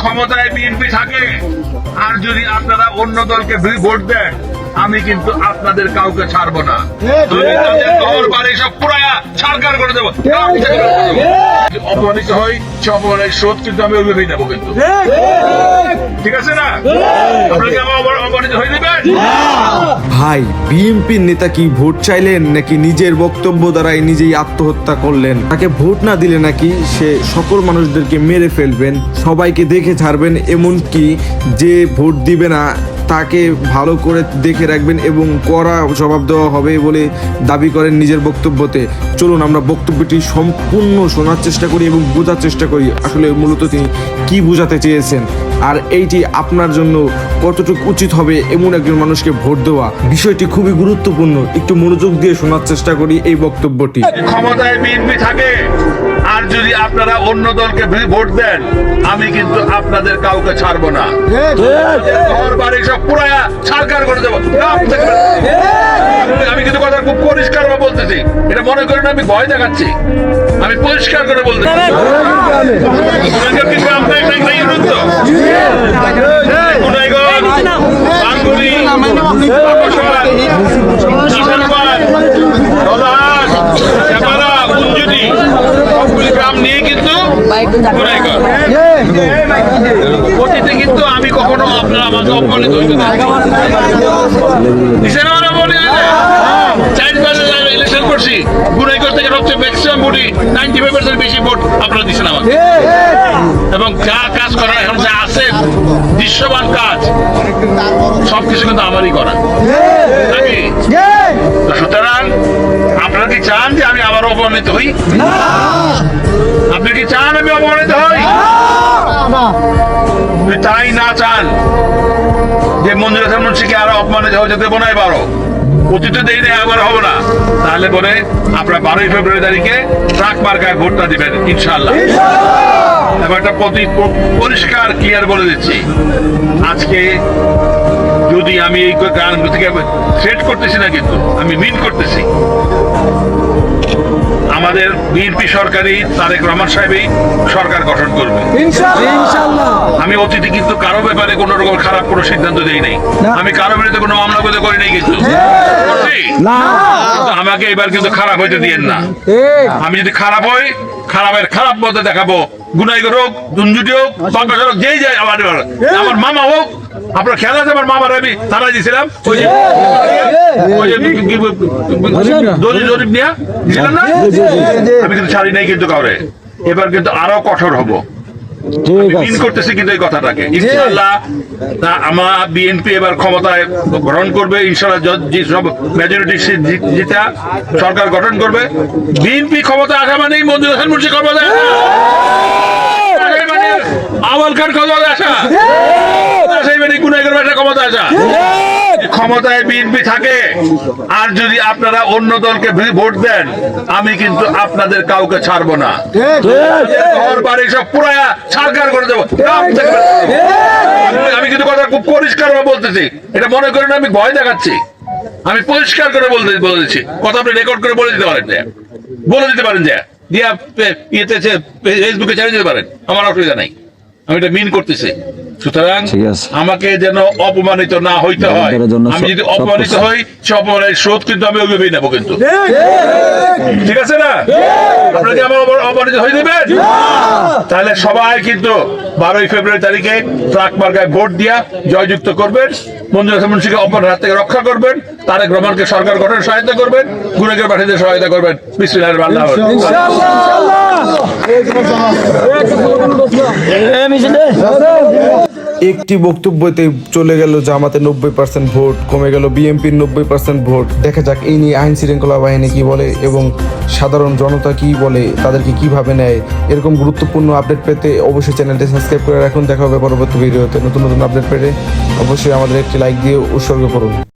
ক্ষমতায় বিএনপি থাকে আর যদি আপনারা অন্য দলকে ভোট দেন আমি কিন্তু আপনাদের কাউকে ছাড়বো না। ঘর বাড়ি সব পুরায়া সরকার করে দেবো। অপমানিত হই সে অপমানের শোধ কিন্তু আমি ওইভাবেই নেবো কিন্তু। ঠিক আছে না? আপনাকে আমার অপমানিত হয়ে দেবেন। ভাই, বিএনপির নেতা কি ভোট চাইলেন নাকি নিজের বক্তব্য দ্বারাই নিজেই আত্মহত্যা করলেন? তাকে ভোট না দিলে নাকি সে সকল মানুষদেরকে মেরে ফেলবেন, সবাইকে দেখে ছাড়বেন, এমনকি যে ভোট দিবে না তাকে ভালো করে দেখে রাখবেন এবং কড়া জবাব দেওয়া হবে বলে দাবি করেন নিজের বক্তব্যতে। চলুন আমরা বক্তব্যটি সম্পূর্ণ শোনার চেষ্টা করি এবং বোঝার চেষ্টা করি আসলে মূলত তিনি কি বোঝাতে চেয়েছেন, আর এইটি আপনার জন্য কতটুকু উচিত হবে এমন একজন মানুষকে ভোট দেওয়া। বিষয়টি খুবই গুরুত্বপূর্ণ, একটু মনোযোগ দিয়ে শোনার চেষ্টা করি এই বক্তব্যটি। ক্ষমতায় বিএনপি থাকে আর যদি আপনারা অন্য দলকে ভোট দেন আমি কিন্তু আপনাদের কাউকে ছাড়বো না। ঘর বাড়ি সব পুরায়া সরকার করে দেবো। আমি কিন্তু কথা খুব পরিষ্কার বলতেছি, এটা মনে করেন আমি ভয় দেখাচ্ছি, আমি পরিষ্কার করে বলতেছি। অতীতে কিন্তু আমি কখনো আপনারা আমাকে অপমানিত হইতে ইলেকশন করছি গুনাইগড় থেকে সবচেয়ে ম্যাক্সিমাম ভোটই 95% বেশি ভোট আপনারা দিচ্ছেন আমাকে, এবং যা কাজ করা এখন যা আছে দৃশ্যমান কাজ সবকিছু কিন্তু আমারই করা। সুতরাং আপনারা কি চান যে আমি আবার অপমানিত হই? আপনি কি চান আমি অপমানিত হই? তাই না চান যে মঞ্জুর হাসান মুন্সিকে আরো অপমানিত হয়ে যেতে বোনাই বারো অতীতে দেই না আবার হবে না, তাহলে পরে আপনার 12ই ফেব্রুয়ারি তারিখে ট্রাক মার্কায় ভোটটা দিবেন ইনশাআল্লাহ। একটা পরিষ্কার ক্লিয়ার বলে দিচ্ছি, আজকে যদি আমি এই গান থেকে সেট করতেছি না, কিন্তু আমি মিন করতেছি আমাদের বিএনপি সরকারি তারেক রহমান সাহেবই সরকার গঠন করবে ইনশাআল্লাহ। আমি অতীতে কিন্তু কারো ব্যাপারে কোন রকম খারাপ কোনো সিদ্ধান্ত দেই নাই, আমি কারো বিরুদ্ধে কোনো মামলা করতে করি নাই, কিন্তু আমাকে এবার কিন্তু খারাপ হইতে দিয়েন না। আমি যদি খারাপ হই খারাপের খারাপ মধ্যে দেখাবো, গুনাইগর হোক, দুনজুটি হোক, বাংলাদেশ হোক, যেই যায় আমার মামা হোক। আপনার খেয়াল আছে আমার মামার আমি তারা দিয়েছিলাম জরিপ নিয়ে দিয়েছিলাম না, আমি কিন্তু ছাড়ি নাই কিন্তু কাউরে। এবার কিন্তু আরো কঠোর হব করতেছি কিন্তু এই কথাটাকে ইনশাআল্লাহ। আমার বিএনপি এবার ক্ষমতায় গ্রহণ করবে ইনশাআল্লাহ, সব মেজরিটি জিতা সরকার গঠন করবে। বিএনপি ক্ষমতায় আসা মানেই মঞ্জুর হাসান মুন্সি ক্ষমতায় আসা, আওয়াল খান ক্ষমতায় আসা, ক্ষমতায় বিএনপি থাকে আর যদি আপনারা অন্য দলকে ভোট দেন আমি কিন্তু আপনাদের কাউকে ছাড়বো না। ঘর বাড়ি সব পুরায়া সরকার করে দেবো। আমি কিন্তু কথা খুব পরিষ্কার বলতেছি, এটা মনে করেন আমি ভয় দেখাচ্ছি, আমি পরিষ্কার করে বলেছি। কথা আপনি রেকর্ড করে বলে দিতে পারেন, যে দিয়া ইয়েতে ফেসবুকে ছেড়ে দিতে পারেন, আমার অসুবিধা নাই, আমি এটা মিন করতেছি। সুতরাং আমাকে যেন অপমানিত না হইতে হয়, আমি যদি অপমানিত হই সে অপমানের শোধ কিন্তু আমি ওইভাবেই নেবো কিন্তু। ঠিক আছে না? আপনাকে আমার অপমানিত হয়ে দেবেন, তাহলে সবাই কিন্তু 12ই ফেব্রুয়ারি তারিখে ট্রাক মার্কায় ভোট দিয়া জয়যুক্ত করবেন, মঞ্জুর হাসান মুন্সিকে অপমানের হাত থেকে রক্ষা করবেন, তারেক রহমানকে সরকার গঠনে সহায়তা করবেন, গুনাইগড় প্রার্থীদের সহায়তা করবেন। বিসমিল্লাহির রহমানির রহিম। একটি বক্তব্যতে চলে গেল জামাতে 90% ভোট, কমে গেল বিএনপির 90% ভোট। দেখা যাক এই নিয়ে আইন শৃঙ্খলা বাহিনী কি বলে এবং সাধারণ জনতা কি বলে, তাদেরকে কিভাবে নেয়। এরকম গুরুত্বপূর্ণ আপডেট পেতে অবশ্যই চ্যানেলটি সাবস্ক্রাইব করে রাখুন। দেখা হবে পরবর্তী ভিডিওতে নতুন নতুন আপডেট পেতে। অবশ্যই আমাদের একটি লাইক দিয়ে উৎসর্গ করুন।